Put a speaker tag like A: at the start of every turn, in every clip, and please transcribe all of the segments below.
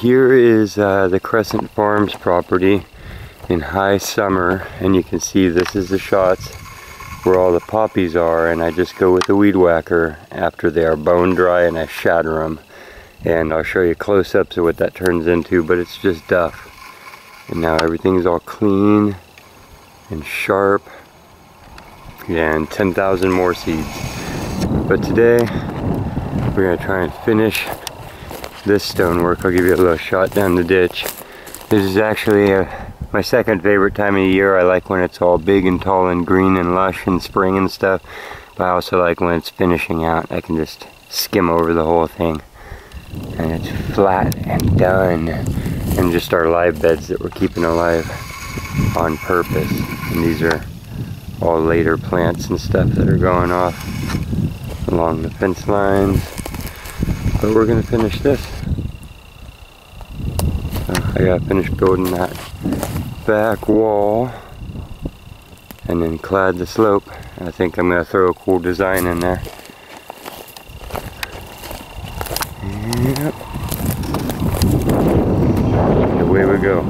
A: Here is the Crescent Farms property in high summer, and you can see this is the shots where all the poppies are, and I just go with the weed whacker after they are bone dry and I shatter them. And I'll show you close-ups of what that turns into, but it's just duff. And now everything's all clean and sharp, and 10,000 more seeds. But today we're going to try and finish this stonework. I'll give you a little shot down the ditch. This is actually my second favorite time of the year. I like when it's all big and tall and green and lush in spring and stuff, but I also like when it's finishing out. I can just skim over the whole thing and it's flat and done. And just our live beds that we're keeping alive on purpose. And these are all later plants and stuff that are going off along the fence lines. But we're gonna finish this. So I gotta finish building that back wall and then clad the slope. I think I'm gonna throw a cool design in there. Yep. And away we go.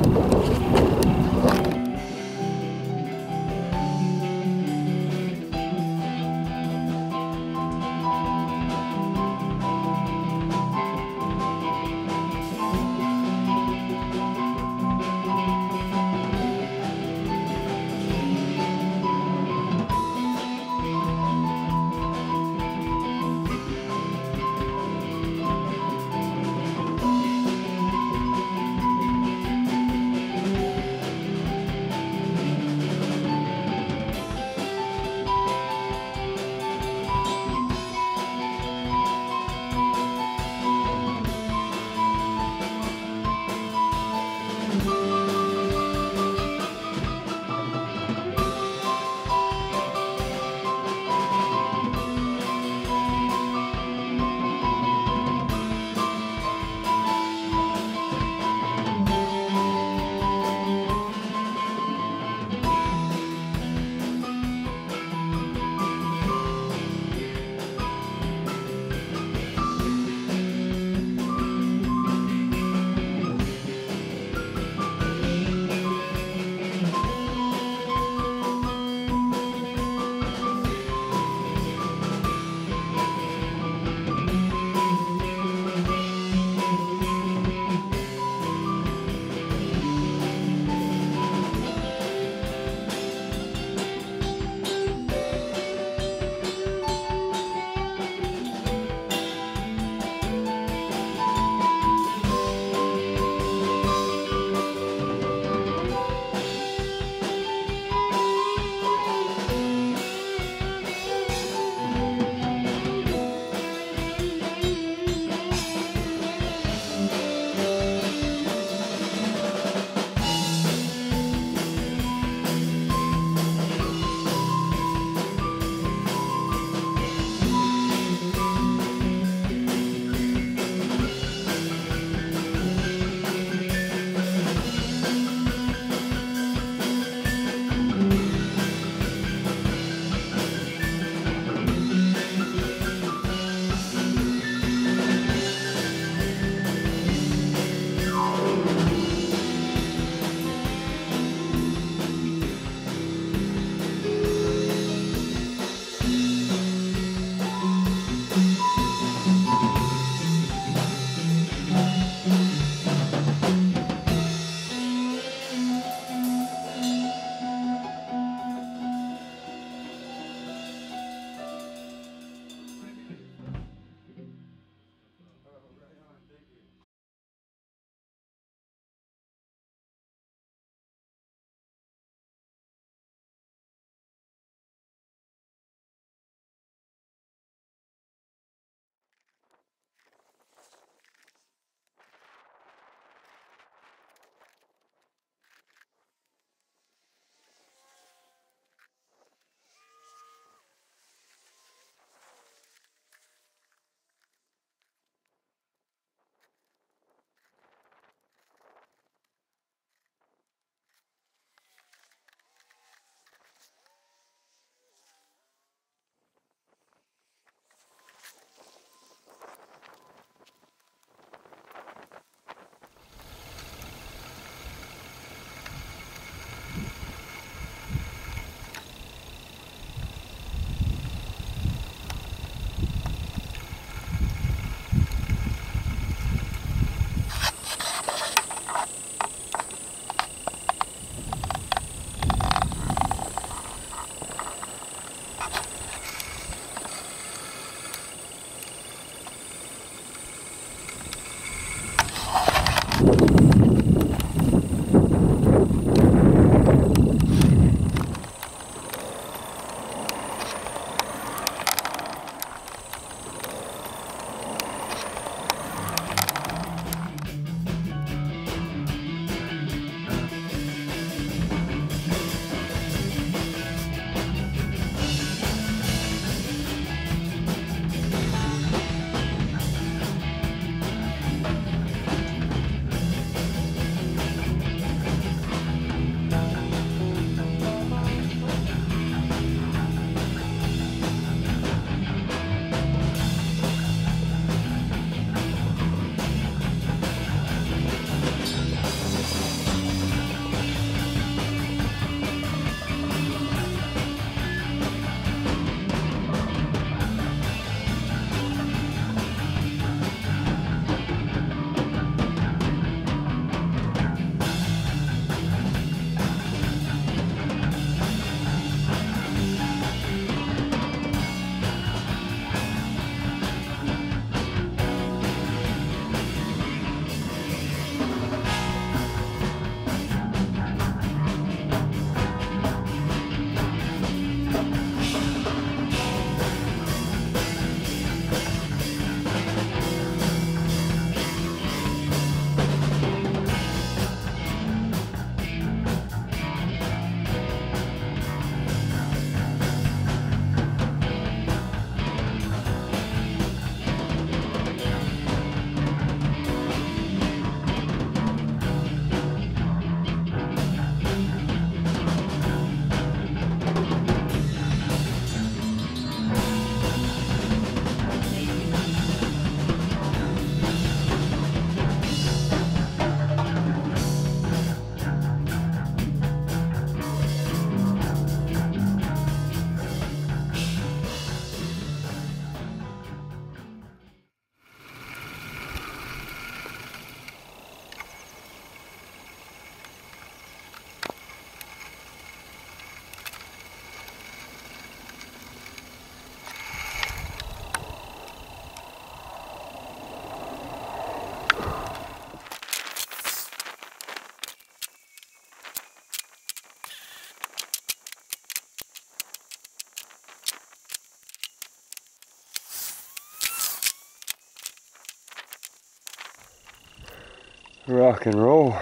A: rock and roll,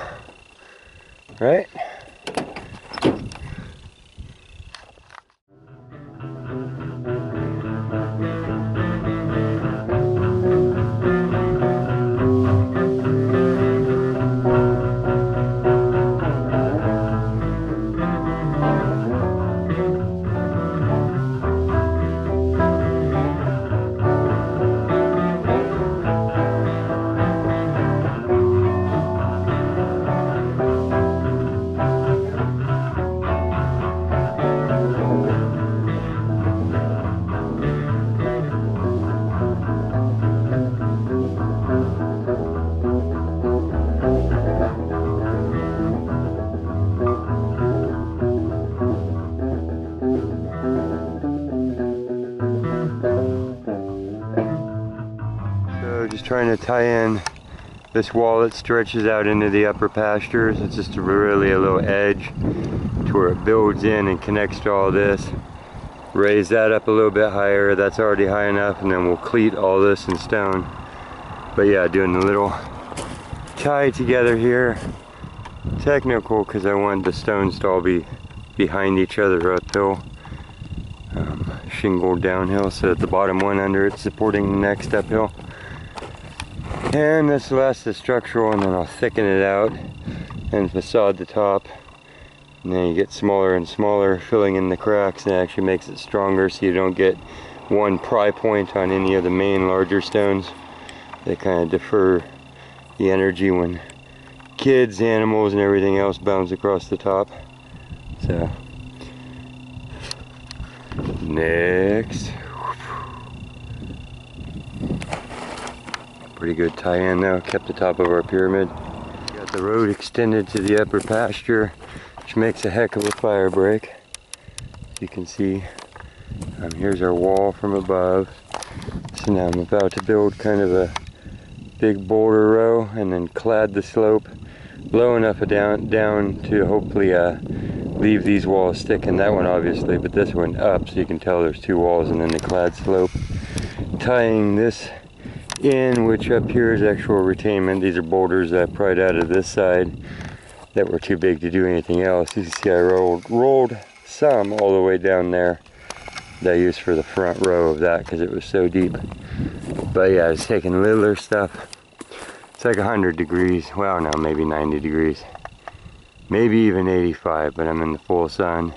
A: right? So just trying to tie in this wall that stretches out into the upper pastures. It's just really a little edge to where it builds in and connects to all this. Raise that up a little bit higher. That's already high enough, and then we'll cleat all this in stone. But yeah, doing the little tie together here. Technical because I want the stones to all be behind each other uphill. Shingled downhill so that the bottom one under it's supporting the next uphill. And this last is structural, and then I'll thicken it out and facade the top. And then you get smaller and smaller, filling in the cracks, and it actually makes it stronger so you don't get one pry point on any of the main larger stones. They kind of defer the energy when kids, animals, and everything else bounce across the top. So, next. Pretty good tie-in though, kept the top of our pyramid. Got the road extended to the upper pasture, which makes a heck of a fire break. As you can see, here's our wall from above. So now I'm about to build kind of a big boulder row and then clad the slope low enough down to hopefully leave these walls sticking. That one obviously, but this one up so you can tell there's two walls and then the clad slope. Tying this in, which up here is actual retainment. These are boulders that I pried out of this side that were too big to do anything else. You can see I rolled some all the way down there that I used for the front row of that because it was so deep. But yeah, I was taking littler stuff. It's like 100 degrees. Well, no, maybe 90 degrees. Maybe even 85, but I'm in the full sun.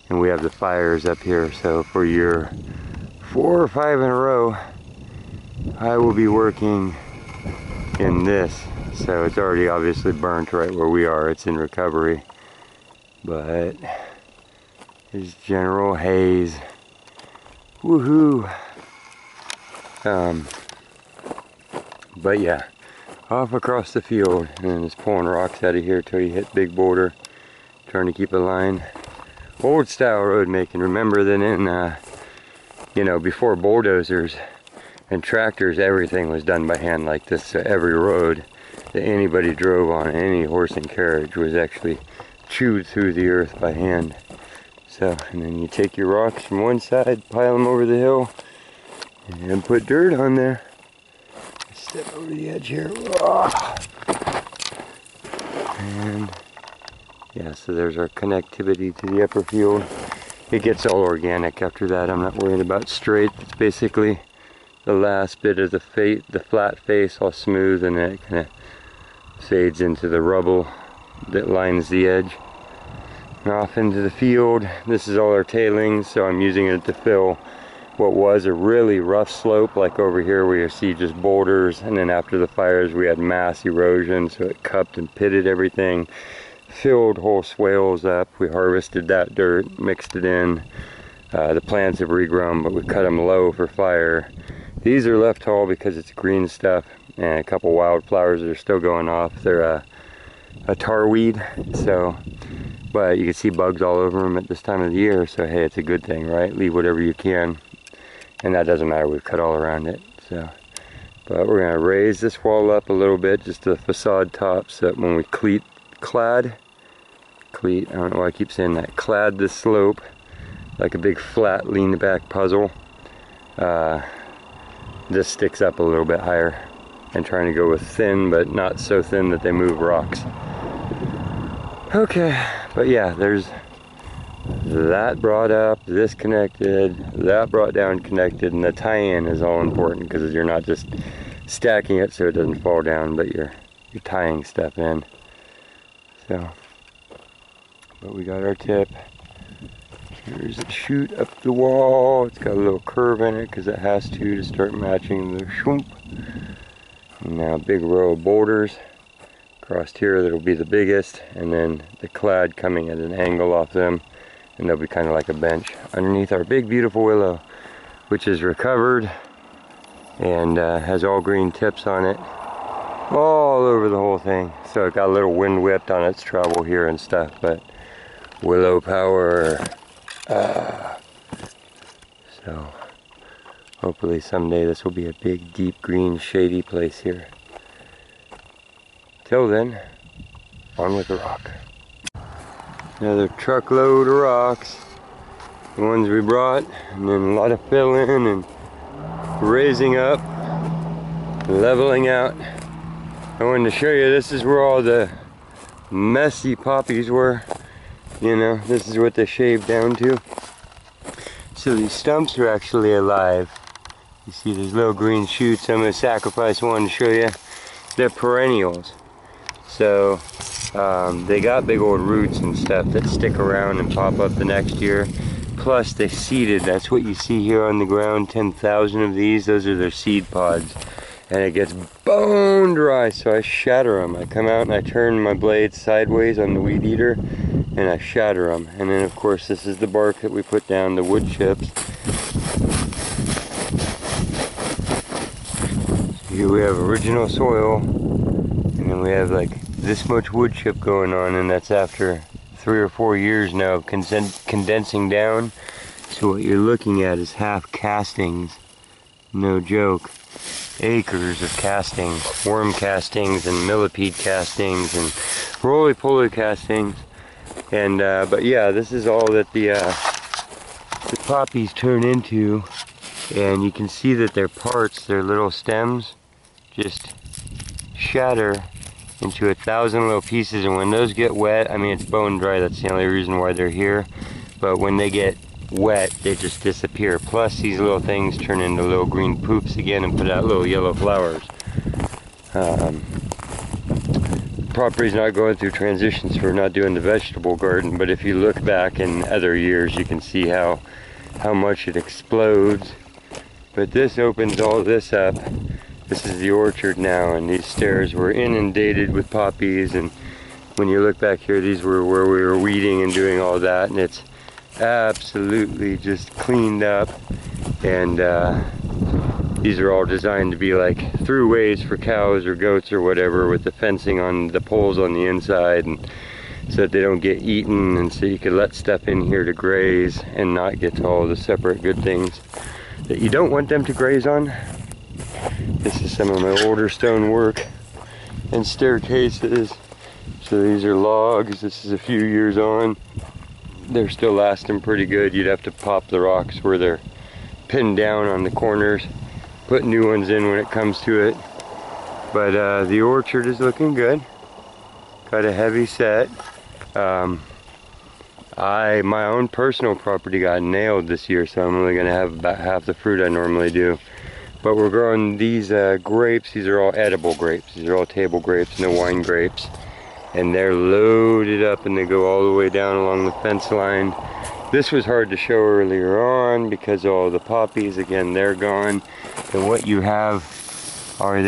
A: And we have the fires up here, so for your 4 or 5 in a row, I will be working in this. So it's already obviously burnt right where we are. It's in recovery. But there's general haze. Woohoo! But yeah, off across the field, and then just pulling rocks out of here till you hit big boulder. Trying to keep a line. Old style road making. Remember that in, you know, before bulldozers and tractors, everything was done by hand like this. So every road that anybody drove on, any horse and carriage, was actually chewed through the earth by hand. So, and then you take your rocks from one side, pile them over the hill, and put dirt on there. Step over the edge here. And yeah, so there's our connectivity to the upper field. It gets all organic after that. I'm not worried about straight. It's basically the last bit of the flat face all smooth, and then it kind of fades into the rubble that lines the edge. And off into the field. This is all our tailings, so I'm using it to fill what was a really rough slope, like over here where you see just boulders, and then after the fires we had mass erosion, so it cupped and pitted everything, filled whole swales up. We harvested that dirt, mixed it in. The plants have regrown, but we cut them low for fire. These are left tall because it's green stuff, and a couple wildflowers that are still going off. They're a tar weed, so, but you can see bugs all over them at this time of the year, so hey, it's a good thing, right? Leave whatever you can. And that doesn't matter, we've cut all around it. So, but we're gonna raise this wall up a little bit, just the facade top, so that when we clad, I don't know why I keep saying that, clad this slope like a big flat lean back puzzle, this sticks up a little bit higher. and trying to go with thin, but not so thin that they move rocks. Okay, but yeah, there's that brought up, this connected, that brought down, connected, and the tie-in is all important because you're not just stacking it so it doesn't fall down, but you're tying stuff in. So, but we got our tip. Here's a chute up the wall. It's got a little curve in it because it has to start matching the shroomp. And now a big row of boulders across here that'll be the biggest, and then the clad coming at an angle off them, and they'll be kind of like a bench underneath our big beautiful willow, which is recovered and has all green tips on it all over the whole thing. So it got a little wind whipped on its travel here and stuff, but willow power. So hopefully someday this will be a big, deep green, shady place here. Till then, on with the rock. Another truckload of rocks, the ones we brought, and then a lot of filling and raising up, leveling out. I wanted to show you, this is where all the messy poppies were. You know, this is what they shaved down to. So these stumps are actually alive. You see these little green shoots. I'm going to sacrifice one to show you. They're perennials. So they got big old roots and stuff that stick around and pop up the next year. Plus they seeded. That's what you see here on the ground. 10,000 of these. Those are their seed pods. And it gets bone dry, so I shatter them. I come out and I turn my blades sideways on the weed eater, and I shatter them. And then of course this is the bark that we put down, the wood chips. Here we have original soil, and then we have like this much wood chip going on, and that's after 3 or 4 years now of condensing down. So what you're looking at is half castings, no joke. Acres of castings, worm castings and millipede castings and roly-poly castings. And but yeah, this is all that the poppies turn into, and you can see that their parts, their little stems, just shatter into 1,000 little pieces. And when those get wet, I mean, it's bone dry, that's the only reason why they're here, but when they get wet, they just disappear. Plus these little things turn into little green poops again and put out little yellow flowers. Property's not going through transitions for not doing the vegetable garden, but if you look back in other years, you can see how much it explodes. But this opens all this up. This is the orchard now, and these stairs were inundated with poppies, and when you look back here, these were where we were weeding and doing all that, and it's absolutely just cleaned up. And these are all designed to be like throughways for cows or goats or whatever, with the fencing on the poles on the inside, and so that they don't get eaten, and so you could let stuff in here to graze and not get to all the separate good things that you don't want them to graze on. This is some of my older stone work and staircases. So these are logs. This is a few years on. They're still lasting pretty good. You'd have to pop the rocks where they're pinned down on the corners, put new ones in when it comes to it. But the orchard is looking good. Got a heavy set. My own personal property got nailed this year, so I'm only gonna have about half the fruit I normally do. But we're growing these grapes. These are all edible grapes. These are all table grapes, no wine grapes. And they're loaded up, and they go all the way down along the fence line. This was hard to show earlier on because all the poppies, again, they're gone. And what you have are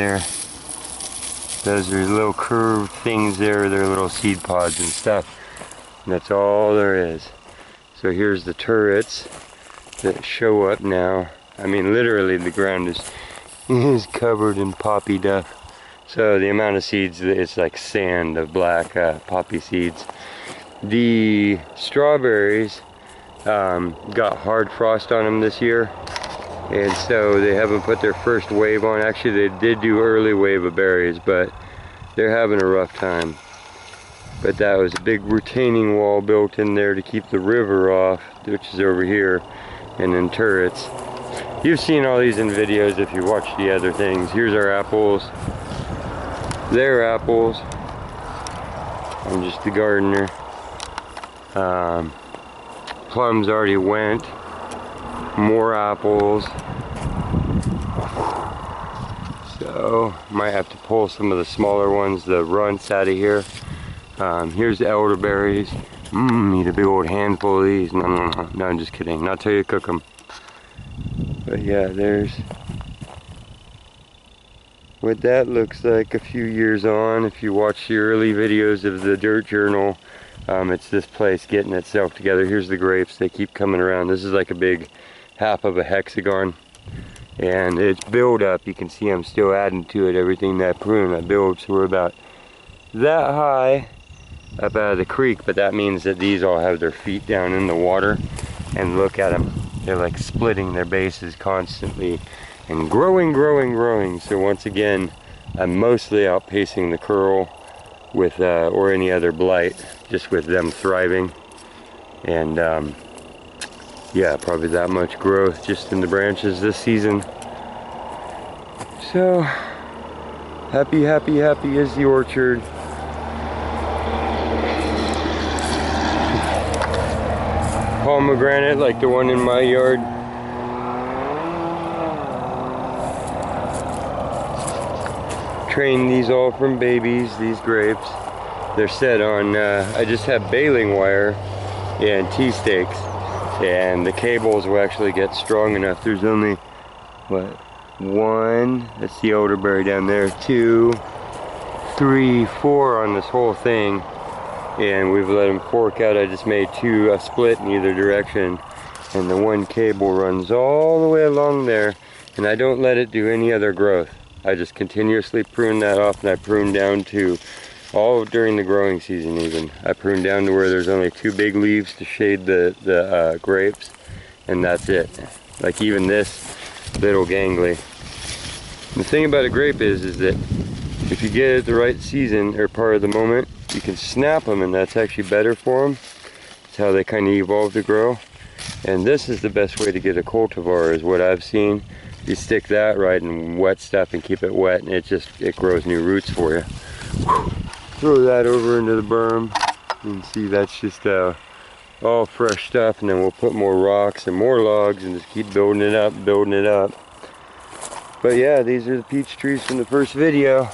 A: those are little curved things there. They're little seed pods and stuff. And that's all there is. So here's the turrets that show up now. I mean, literally the ground is covered in poppy duff. So the amount of seeds, it's like sand of black poppy seeds. The strawberries got hard frost on them this year, and so they haven't put their first wave on. Actually, they did do early wave of berries, but they're having a rough time. But that was a big retaining wall built in there to keep the river off, which is over here, and then turrets. You've seen all these in videos if you watch the other things. Here's our apples. their apples. I'm just the gardener. Plums already went. More apples. So might have to pull some of the smaller ones, the runts, out of here. Here's the elderberries. Eat a big old handful of these. No, I'm just kidding. Not till you cook them. But yeah, there's what that looks like a few years on. If you watch the early videos of the Dirt Journal, it's this place getting itself together. Here's the grapes. They keep coming around. This is like a big half of a hexagon. And it's built up. You can see I'm still adding to it everything that I prune, I build. So we're about that high up out of the creek, but that means that these all have their feet down in the water. And look at them. They're like splitting their bases constantly and growing. So once again, I'm mostly outpacing the curl with or any other blight, just with them thriving. And yeah, probably that much growth just in the branches this season. So happy is the orchard. Pomegranate like the one in my yard. Trained these all from babies, these grapes. They're set on, I just have baling wire and T-stakes, and the cables will actually get strong enough. There's only, what, one, that's the elderberry down there, 2, 3, 4 on this whole thing. And we've let them fork out. I just made a split in either direction, and the one cable runs all the way along there, and I don't let it do any other growth. I just continuously prune that off, and I prune down to all during the growing season. Even I prune down to where there's only 2 big leaves to shade the grapes, and that's it. Like even this little gangly. The thing about a grape is that if you get it at the right season or part of the moment, you can snap them, and that's actually better for them. It's how they kind of evolve to grow. And this is the best way to get a cultivar, is what I've seen. You stick that right in wet stuff and keep it wet, and it grows new roots for you. Throw that over into the berm. You can see that's just all fresh stuff, and then we'll put more rocks and more logs and just keep building it up. But yeah, these are the peach trees from the first video.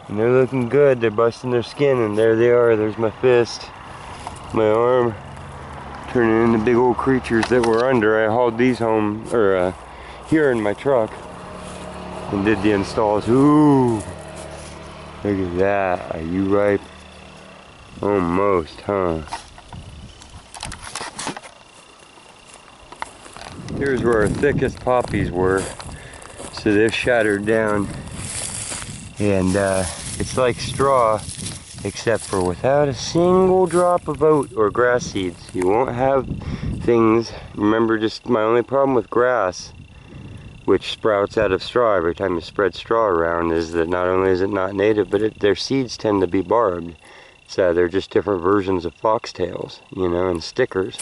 A: And they're looking good. They're busting their skin, and there they are. There's my fist, my arm, turning into big old creatures that were under. I hauled these home, or here in my truck, and did the installs. Ooh, look at that. Are you ripe? Almost, huh? Here's where our thickest poppies were. So they're shattered down. And it's like straw, except for without a single drop of oat or grass seeds. You won't have things. Remember, just my only problem with grass, which sprouts out of straw every time you spread straw around, is that not only is it not native, but their seeds tend to be barbed. So they're just different versions of foxtails, you know, and stickers.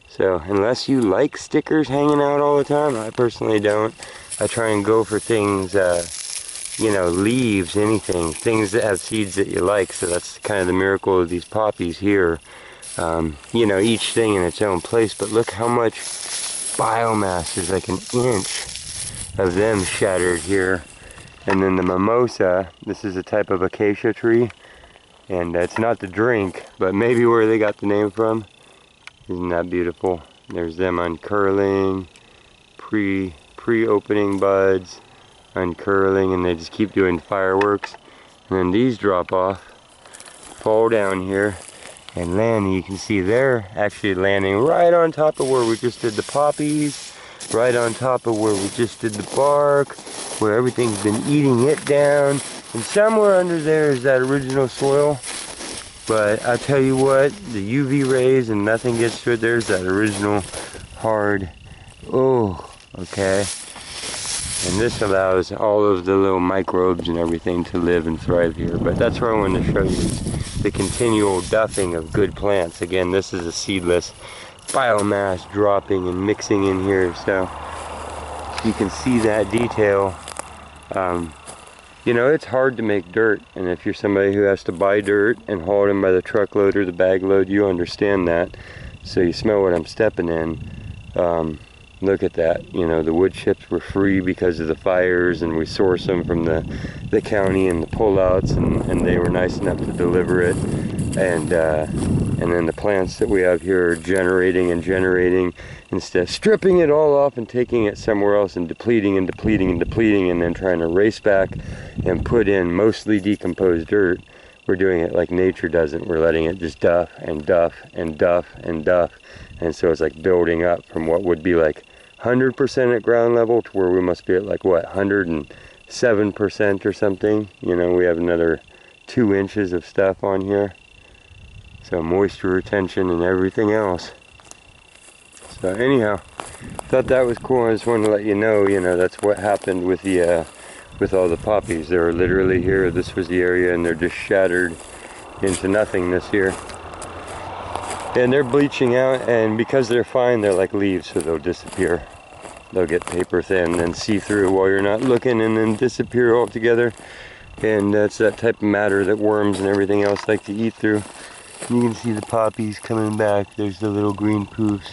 A: So unless you like stickers hanging out all the time, I personally don't. I try and go for things, you know, leaves, anything, things that have seeds that you like. So that's kind of the miracle of these poppies here. You know, each thing in its own place, but look how much biomass is, like an inch of them shattered here. And then the mimosa, this is a type of acacia tree, and it's not to drink, but maybe where they got the name from. Isn't that beautiful? There's them uncurling, pre-opening buds, uncurling, and they just keep doing fireworks. And then these drop off, fall down here, and land. You can see they're actually landing right on top of where we just did the poppies, right on top of where we just did the bark, where everything's been eating it down. And somewhere under there is that original soil. But I tell you what, the UV rays and nothing gets to it. There's that original hard, oh, okay. And this allows all of the little microbes and everything to live and thrive here. But that's what I wanted to show you, the continual duffing of good plants. Again, this is a seedless biomass dropping and mixing in here. So you can see that detail You know, it's hard to make dirt, and if you're somebody who has to buy dirt and haul it in by the truckload or the bag load, you understand that. So you smell what I'm stepping in. Look at that. You know, the wood chips were free because of the fires, and we source them from the county and the pullouts, and they were nice enough to deliver it. And then the plants that we have here are generating and generating, instead of stripping it all off and taking it somewhere else and depleting and depleting and depleting, and then trying to race back and put in mostly decomposed dirt. We're doing it like nature doesn't. We're letting it just duff and duff and duff and duff. And so it's like building up from what would be like 100% at ground level to where we must be at like what, 107% or something. You know, we have another 2 inches of stuff on here. So moisture retention and everything else. So anyhow, thought that was cool. I just wanted to let you know, that's what happened with the with all the poppies. They were literally here. This was the area, and they're just shattered into nothingness here. And they're bleaching out, and because they're fine, they're like leaves, so they'll disappear. They'll get paper thin and see through while you're not looking, and then disappear altogether. And that's that type of matter that worms and everything else like to eat through. You can see the poppies coming back. There's the little green poofs.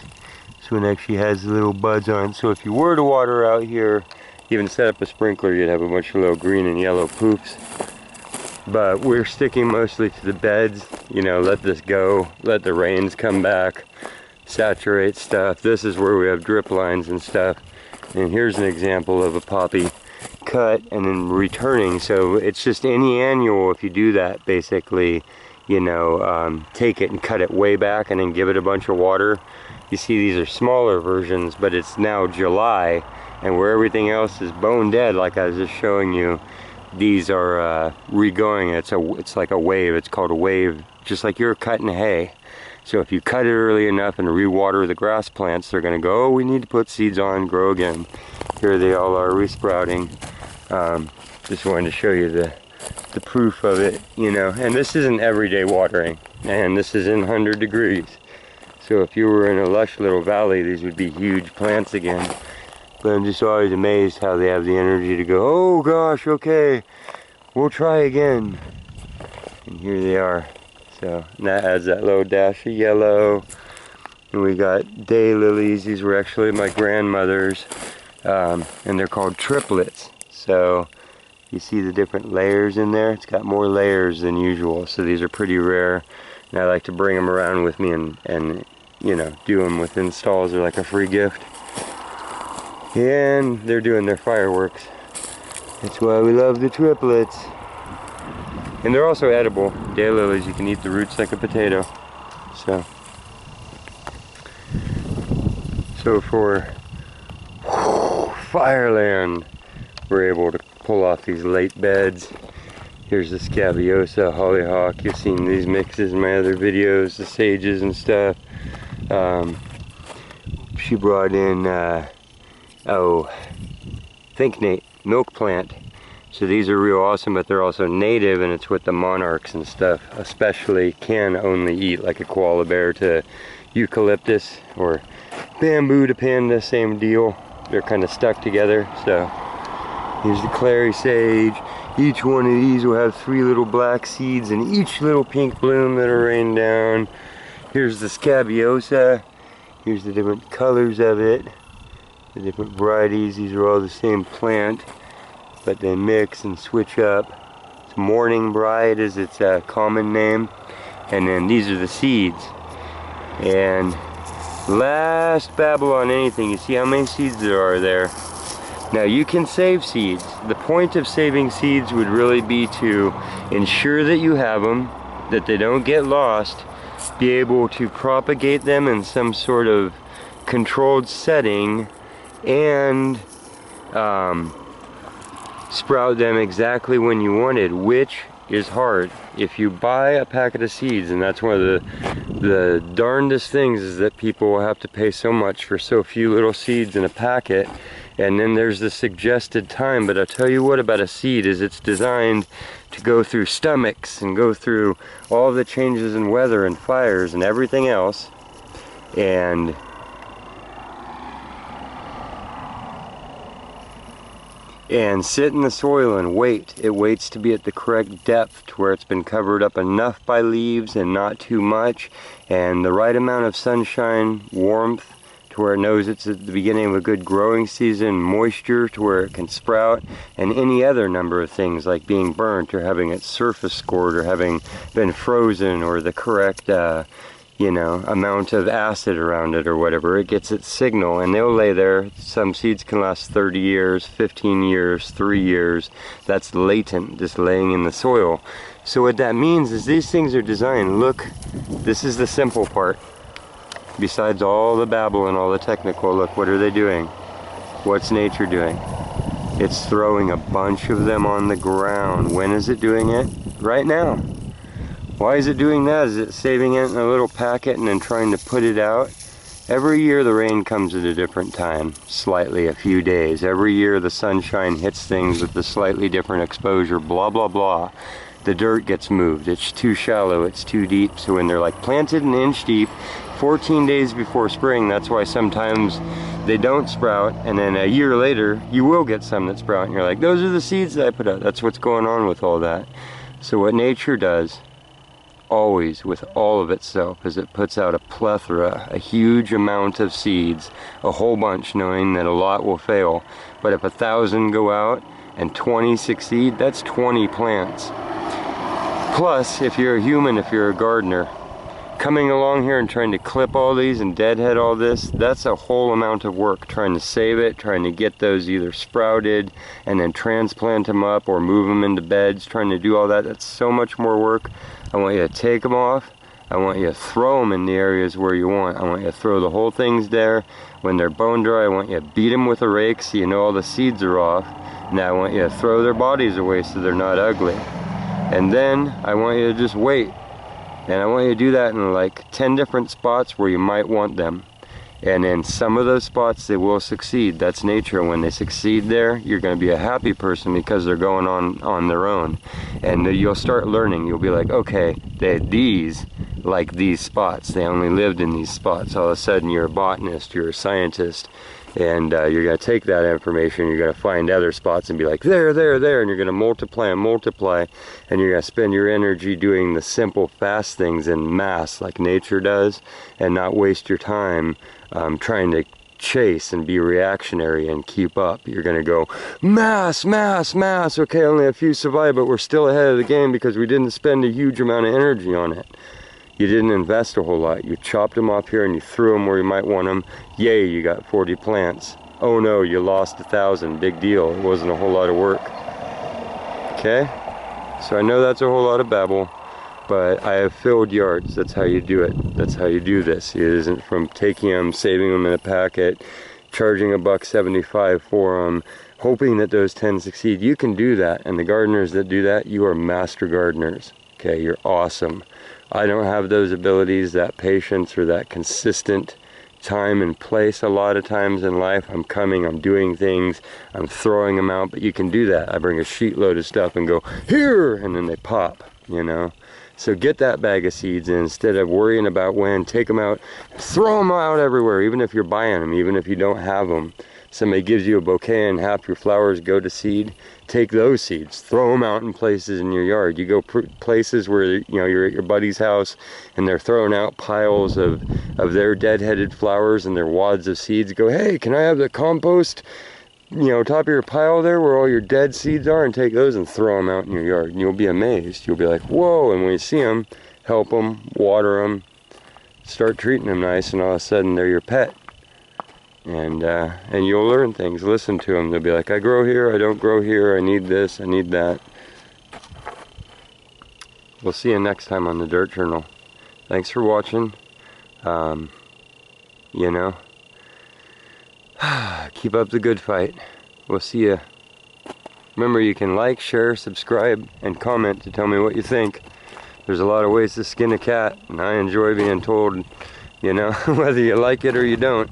A: This one actually has the little buds on. So if you were to water out here, even set up a sprinkler, you'd have a bunch of little green and yellow poofs. But we're sticking mostly to the beds. You know, let this go. Let the rains come back. Saturate stuff. This is where we have drip lines and stuff. And here's an example of a poppy cut and then returning. So it's just any annual, if you do that, basically, take it and cut it way back and then give it a bunch of water. You see, these are smaller versions, but it's now July, and where everything else is bone dead, like I was just showing you, these are re-going. It's like a wave. It's called a wave, just like you're cutting hay. So if you cut it early enough and re-water the grass plants, they're going to go, oh, we need to put seeds on, grow again. Here they all are resprouting. Just wanted to show you the proof of it, and this isn't everyday watering, and this is in 100 degrees. So if you were in a lush little valley, these would be huge plants again. But I'm just always amazed how they have the energy to go, oh gosh, okay, we'll try again. And here they are. So, and that adds that little dash of yellow. And we got daylilies. These were actually my grandmother's, and they're called triplets. So you see the different layers in there? It's got more layers than usual, so these are pretty rare. And I like to bring them around with me and do them with installs. They're like a free gift. And they're doing their fireworks. That's why we love the triplets. And they're also edible. Daylilies, you can eat the roots like a potato. So for Fireland, we're able to pull off these late beds. Here's the scabiosa, hollyhock. You've seen these mixes in my other videos, the sages and stuff. She brought in, thinknate, milk plant. So these are real awesome, but they're also native, and it's what the monarchs and stuff especially can only eat, like a koala bear to eucalyptus, or bamboo to panda, same deal. They're kind of stuck together. So here's the clary sage. Each one of these will have 3 little black seeds and each little pink bloom that'll rain down. Here's the scabiosa. Here's the different colors of it, the different varieties. These are all the same plant, but they mix and switch up. It's morning bride is its common name. And then these are the seeds. And last babble on anything, you see how many seeds there are there. Now you can save seeds. The point of saving seeds would really be to ensure that you have them, that they don't get lost, be able to propagate them in some sort of controlled setting, and sprout them exactly when you wanted, which is hard. If you buy a packet of seeds, and that's one of the darndest things, is that people will have to pay so much for so few little seeds in a packet. And then there's the suggested time, but I'll tell you what about a seed is it's designed to go through stomachs and go through all the changes in weather and fires and everything else. And and sit in the soil and wait. It waits to be at the correct depth to where it's been covered up enough by leaves and not too much, and the right amount of sunshine, warmth, to where it knows it's at the beginning of a good growing season, moisture to where it can sprout, and any other number of things like being burnt or having its surface scored or having been frozen or the correct you know, amount of acid around it or whatever. It gets its signal and they'll lay there. Some seeds can last 30 years, 15 years, 3 years. That's latent, just laying in the soil. So what that means is these things are designed. Look, this is the simple part. Besides all the babble and all the technical, look, what are they doing? What's nature doing? It's throwing a bunch of them on the ground. When is it doing it? Right now. Why is it doing that? Is it saving it in a little packet and then trying to put it out? Every year the rain comes at a different time, slightly, a few days. Every year the sunshine hits things with a slightly different exposure, blah, blah, blah. The dirt gets moved. It's too shallow, it's too deep. So when they're like planted an inch deep, 14 days before spring, that's why sometimes they don't sprout, and then a year later, you will get some that sprout, and you're like, those are the seeds that I put out. That's what's going on with all that. So what nature does, always with all of itself, is it puts out a plethora, a huge amount of seeds, a whole bunch, knowing that a lot will fail. But if 1,000 go out and 20 succeed, that's 20 plants. Plus, if you're a human, if you're a gardener, coming along here and trying to clip all these and deadhead all this, that's a whole amount of work, trying to save it, trying to get those either sprouted and then transplant them up or move them into beds, trying to do all that. That's so much more work. I want you to take them off. I want you to throw them in the areas where you want. I want you to throw the whole things there. When they're bone dry, I want you to beat them with a rake so you know all the seeds are off. Now I want you to throw their bodies away so they're not ugly. And then I want you to just wait. And I want you to do that in like 10 different spots where you might want them. And in some of those spots they will succeed. That's nature. When they succeed there, you're going to be a happy person because they're going on their own. And you'll start learning. You'll be like, okay, they had these, like these spots. They only lived in these spots. All of a sudden you're a botanist, you're a scientist. And you're going to take that information, you're going to find other spots and be like, there, there, there, and you're going to multiply and multiply, and you're going to spend your energy doing the simple, fast things in mass like nature does, and not waste your time trying to chase and be reactionary and keep up. You're going to go, mass, mass, mass, okay, only a few survive, but we're still ahead of the game because we didn't spend a huge amount of energy on it. You didn't invest a whole lot. You chopped them off here and you threw them where you might want them. Yay, you got 40 plants. Oh no, you lost 1,000. Big deal. It wasn't a whole lot of work. Okay? So I know that's a whole lot of babble, but I have filled yards. That's how you do it. That's how you do this. It isn't from taking them, saving them in a packet, charging $1.75 for them, hoping that those 10 succeed. You can do that, and the gardeners that do that, you are master gardeners. Okay, you're awesome. I don't have those abilities, that patience, or that consistent time and place a lot of times in life. I'm coming, I'm doing things, I'm throwing them out, but you can do that. I bring a sheet load of stuff and go, here, and then they pop, you know. So get that bag of seeds, and instead of worrying about when, take them out, throw them out everywhere, even if you're buying them, even if you don't have them. Somebody gives you a bouquet and half your flowers go to seed, take those seeds, throw them out in places in your yard. You go places where, you know, you're at your buddy's house and they're throwing out piles of their dead-headed flowers and their wads of seeds. Go, hey, can I have the compost, you know, top of your pile there where all your dead seeds are, and take those and throw them out in your yard. And you'll be amazed. You'll be like, whoa, and when you see them, help them, water them, start treating them nice, and all of a sudden they're your pet. And you'll learn things. Listen to them. They'll be like, I grow here, I don't grow here, I need this, I need that. We'll see you next time on the Dirt Journal. Thanks for watching. You know, keep up the good fight. We'll see you. Remember, you can like, share, subscribe, and comment to tell me what you think. There's a lot of ways to skin a cat, and I enjoy being told, you know, whether you like it or you don't.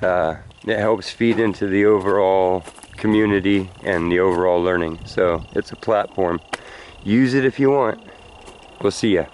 A: It helps feed into the overall community and the overall learning. So it's a platform. Use it if you want. We'll see ya.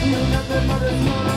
B: Nothing but a smile.